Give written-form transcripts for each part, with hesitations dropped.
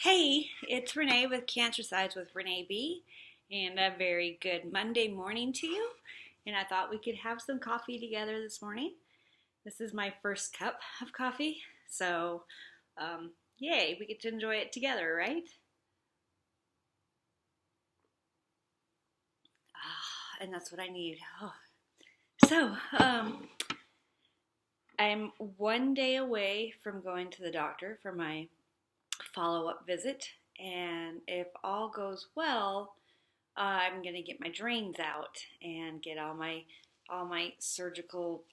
Hey, it's Renee with Cancercize with Renee B. And a very good Monday morning to you. And I thought we could have some coffee together this morning. This is my first cup of coffee. So, yay, we get to enjoy it together, right? And that's what I need. Oh. So, I'm one day away from going to the doctor for my follow-up visit. And if all goes well, I'm gonna get my drains out and get all my surgical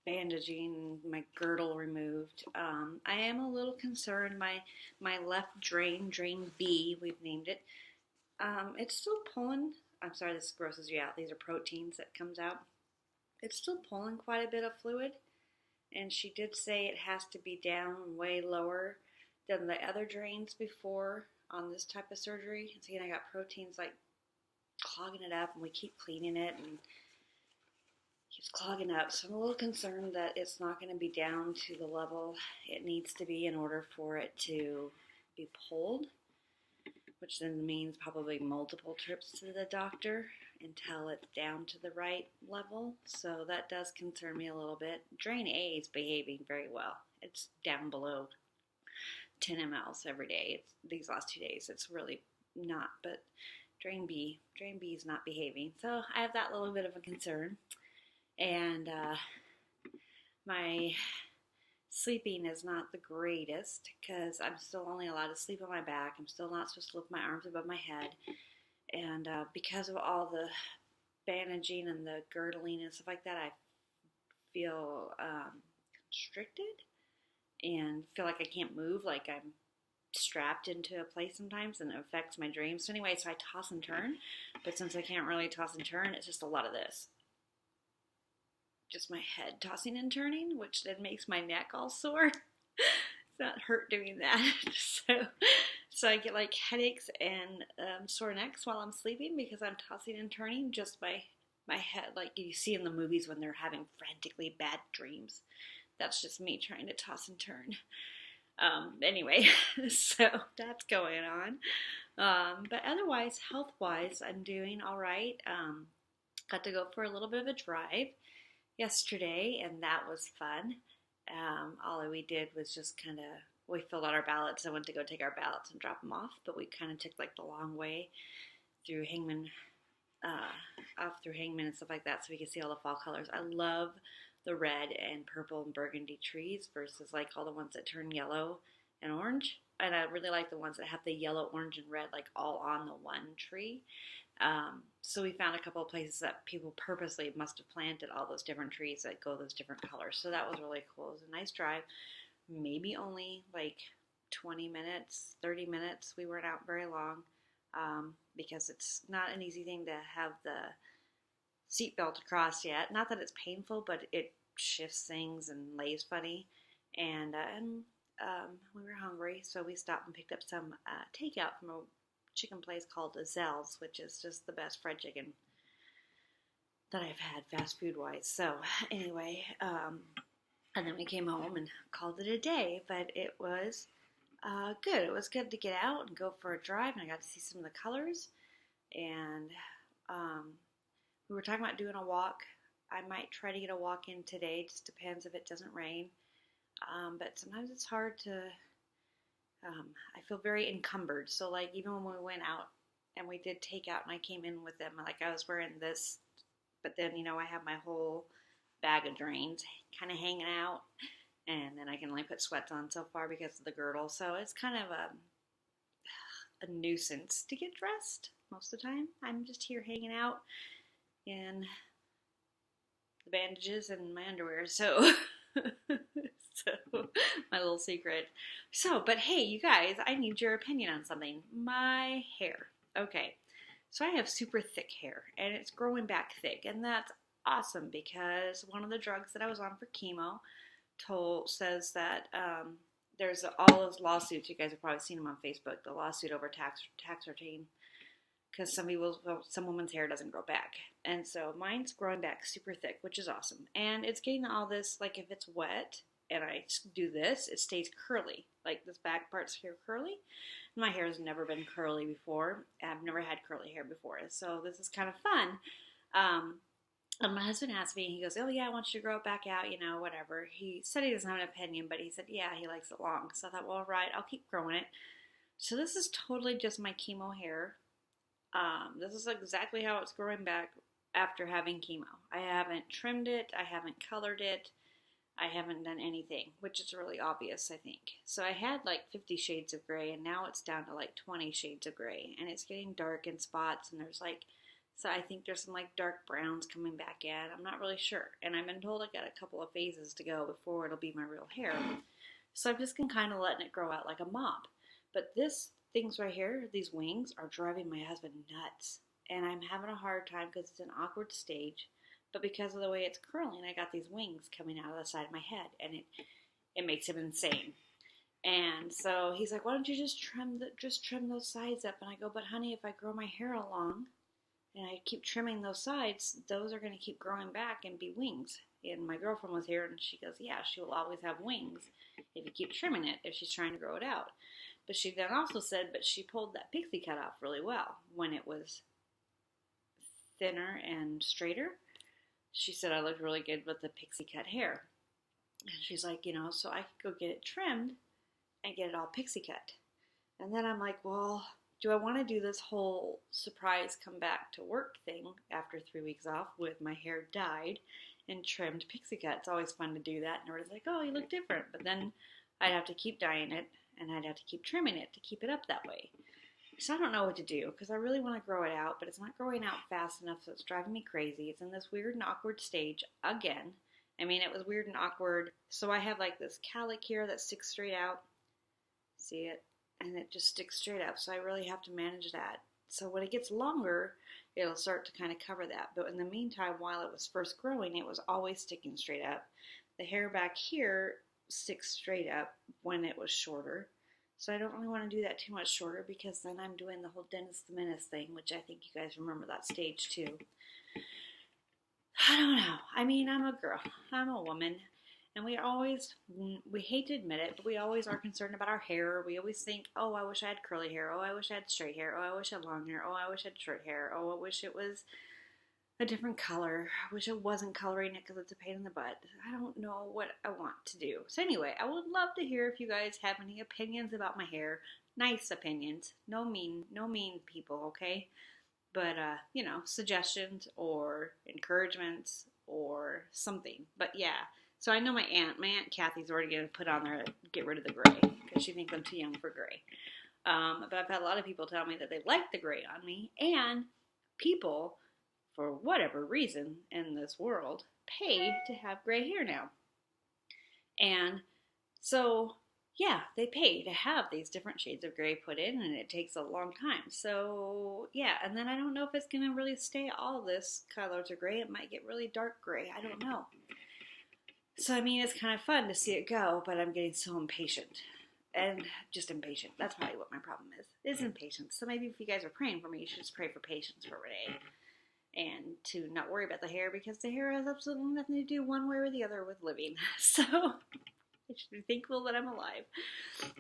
bandaging, my girdle removed. I am a little concerned. My left drain B, we've named it. It's still pulling. I'm sorry, this grosses you out. These are proteins that comes out. It's still pulling quite a bit of fluid, and she did say it has to be down way lower than the other drains before on this type of surgery. See, I got proteins like clogging it up, and we keep cleaning it and it keeps clogging up. So I'm a little concerned that it's not going to be down to the level it needs to be in order for it to be pulled, which then means probably multiple trips to the doctor until it's down to the right level. So that does concern me a little bit. Drain A is behaving very well. It's down below 10 mLs every day. These last 2 days, it's really not, but Drain B is not behaving. So I have that little bit of a concern. And my sleeping is not the greatest because I'm still only allowed to sleep on my back. I'm still not supposed to lift my arms above my head. And because of all the bandaging and the girdling and stuff like that, I feel constricted and feel like I can't move, like I'm strapped into a place sometimes, and it affects my dreams. So anyway, so I toss and turn, but since I can't really toss and turn, it's just a lot of this. Just my head tossing and turning, which then makes my neck all sore. It's not hurt doing that. So I get like headaches and sore necks while I'm sleeping because I'm tossing and turning. Just my head, like you see in the movies when they're having frantically bad dreams. That's just me trying to toss and turn. Anyway, so that's going on. But otherwise, health-wise, I'm doing all right. Got to go for a little bit of a drive yesterday, and that was fun. All we did was just we filled out our ballots. I went to go take our ballots and drop them off, but we kind of took like the long way through Hangman, off through Hangman and stuff like that, so we could see all the fall colors. I love the red and purple and burgundy trees versus like all the ones that turn yellow and orange. And I really like the ones that have the yellow, orange, and red like all on the one tree. So we found a couple of places that people purposely must have planted all those different trees that go those different colors. So that was really cool. It was a nice drive. Maybe only like 20 minutes, 30 minutes. We weren't out very long because it's not an easy thing to have the seatbelt across yet. Not that it's painful, but it shifts things and lays funny. And we were hungry, so we stopped and picked up some takeout from a chicken place called Zell's, which is just the best fried chicken that I've had fast food wise. So anyway, and then we came home and called it a day, but it was good. It was good to get out and go for a drive, and I got to see some of the colors. And we were talking about doing a walk. I might try to get a walk in today. Just depends if it doesn't rain. But sometimes it's hard to. I feel very encumbered. So like even when we went out and we did takeout and I came in with them, like I was wearing this, but then I have my whole bag of drains kind of hanging out, and then I can only put sweats on so far because of the girdle. So it's kind of a nuisance to get dressed most of the time. I'm just here hanging out in the bandages and my underwear. So my little secret. But hey, you guys, I need your opinion on something. My hair. Okay. So I have super thick hair, and it's growing back thick, and that's awesome because one of the drugs that I was on for chemo says that there's all those lawsuits. You guys have probably seen them on Facebook. The lawsuit over taxartane, because some women's hair doesn't grow back, and so mine's growing back super thick, which is awesome. And it's getting all this, like if it's wet and I do this, it stays curly. like this back part's here curly. My hair has never been curly before. I've never had curly hair before, so this is kind of fun. And my husband asked me, he goes, oh yeah, I want you to grow it back out, whatever. He said he doesn't have an opinion, but he said, yeah, he likes it long. So I thought, well, all right, I'll keep growing it. So this is totally just my chemo hair. This is exactly how it's growing back after having chemo. I haven't trimmed it. I haven't colored it. I haven't done anything, which is really obvious, I think. So I had like 50 shades of gray, and now it's down to like 20 shades of gray, and it's getting dark in spots, and so I think there's some like dark browns coming back in. I'm not really sure, and I've been told I got a couple of phases to go before it'll be my real hair. So I've just been kind of letting it grow out like a mop. But things right here, these wings, are driving my husband nuts, and I'm having a hard time because it's an awkward stage. But because of the way it's curling, I got these wings coming out of the side of my head, and it makes him insane. And so he's like, why don't you just trim those sides up? And I go, but honey, if I grow my hair along and I keep trimming those sides, those are going to keep growing back and be wings. And my girlfriend was here, and she goes, yeah, she will always have wings if you keep trimming it, if she's trying to grow it out. But she then also said, but she pulled that pixie cut off really well when it was thinner and straighter. She said I looked really good with the pixie cut hair. And she's like, so I could go get it trimmed and get it all pixie cut. And then I'm like, well, do I want to do this whole surprise come back to work thing after 3 weeks off with my hair dyed and trimmed pixie cut? It's always fun to do that. And everybody's like, oh, you look different. But then I'd have to keep dyeing it, and I'd have to keep trimming it to keep it up that way. So I don't know what to do, because I really want to grow it out, but it's not growing out fast enough, so it's driving me crazy. It's in this weird and awkward stage again. I mean, it was weird and awkward. So I have like this cowlick here that sticks straight out. See it? And it just sticks straight up, so I really have to manage that. So when it gets longer, it'll start to kind of cover that. But in the meantime, while it was first growing, it was always sticking straight up. The hair back here sticks straight up when it was shorter. So I don't really want to do that too much shorter, because then I'm doing the whole Dennis the Menace thing, which I think you guys remember that stage too. I don't know. I mean, I'm a girl. I'm a woman. And we hate to admit it, but we always are concerned about our hair. We always think, oh, I wish I had curly hair. Oh, I wish I had straight hair. Oh, I wish I had long hair. Oh, I wish I had short hair. Oh, I wish it was a different color. I wish it wasn't coloring it because it's a pain in the butt. I don't know what I want to do. So anyway, I would love to hear if you guys have any opinions about my hair. Nice opinions. No mean people, okay? But, suggestions or encouragements or something. But yeah, so I know my Aunt Kathy's already going to put on there to get rid of the gray, because she thinks I'm too young for gray. But I've had a lot of people tell me that they like the gray on me, and people, for whatever reason in this world, pay to have gray hair now. And so, yeah, they pay to have these different shades of gray put in, and it takes a long time. So, yeah, and then I don't know if it's going to really stay all this color to gray. It might get really dark gray. I don't know. So, I mean, it's kind of fun to see it go, but I'm getting so impatient. And just impatient. That's probably what my problem is impatience. So maybe if you guys are praying for me, you should just pray for patience for Renee. And to not worry about the hair, because the hair has absolutely nothing to do one way or the other with living. So I should be thankful that I'm alive.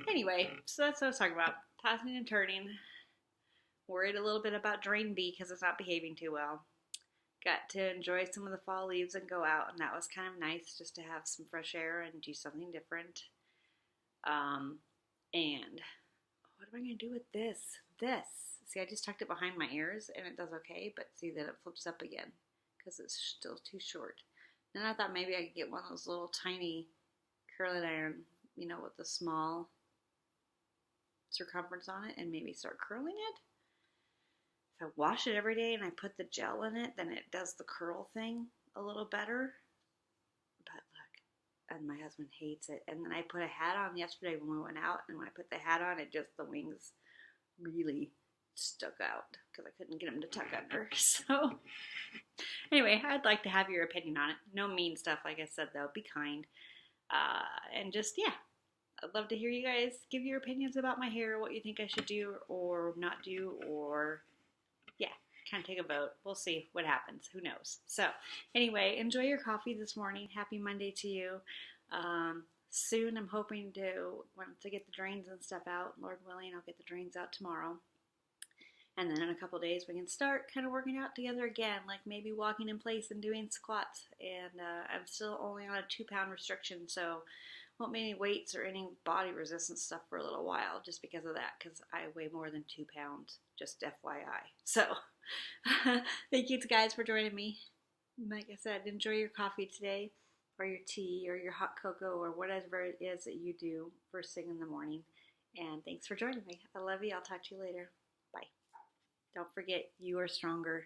Anyway, so that's what I was talking about. Tossing and turning. Worried a little bit about Drain B because it's not behaving too well. Got to enjoy some of the fall leaves and go out, and that was kind of nice just to have some fresh air and do something different. And what am I going to do with this? See, I just tucked it behind my ears, and it does okay, but see that it flips up again because it's still too short. Then I thought maybe I could get one of those little tiny curling iron, with the small circumference on it, and maybe start curling it. If I wash it every day and I put the gel in it, then it does the curl thing a little better. But look, and my husband hates it. And then I put a hat on yesterday when we went out, and when I put the hat on, the wings really stuck out because I couldn't get them to tuck under. So anyway, I'd like to have your opinion on it. No mean stuff, like I said, though. Be kind. And just, yeah, I'd love to hear you guys give your opinions about my hair, what you think I should do or not do, or yeah, kind of take a vote. We'll see what happens. Who knows? So anyway, enjoy your coffee this morning. Happy Monday to you. soon I'm hoping to, once I get the drains and stuff out, Lord willing, I'll get the drains out tomorrow. And then in a couple days, we can start kind of working out together again, like maybe walking in place and doing squats. And I'm still only on a 2-pound restriction, so won't be any weights or any body resistance stuff for a little while just because of that, because I weigh more than 2 pounds, just FYI. So thank you guys for joining me. Like I said, enjoy your coffee today, or your tea, or your hot cocoa, or whatever it is that you do first thing in the morning. And thanks for joining me. I love you. I'll talk to you later. Bye. Don't forget, you are stronger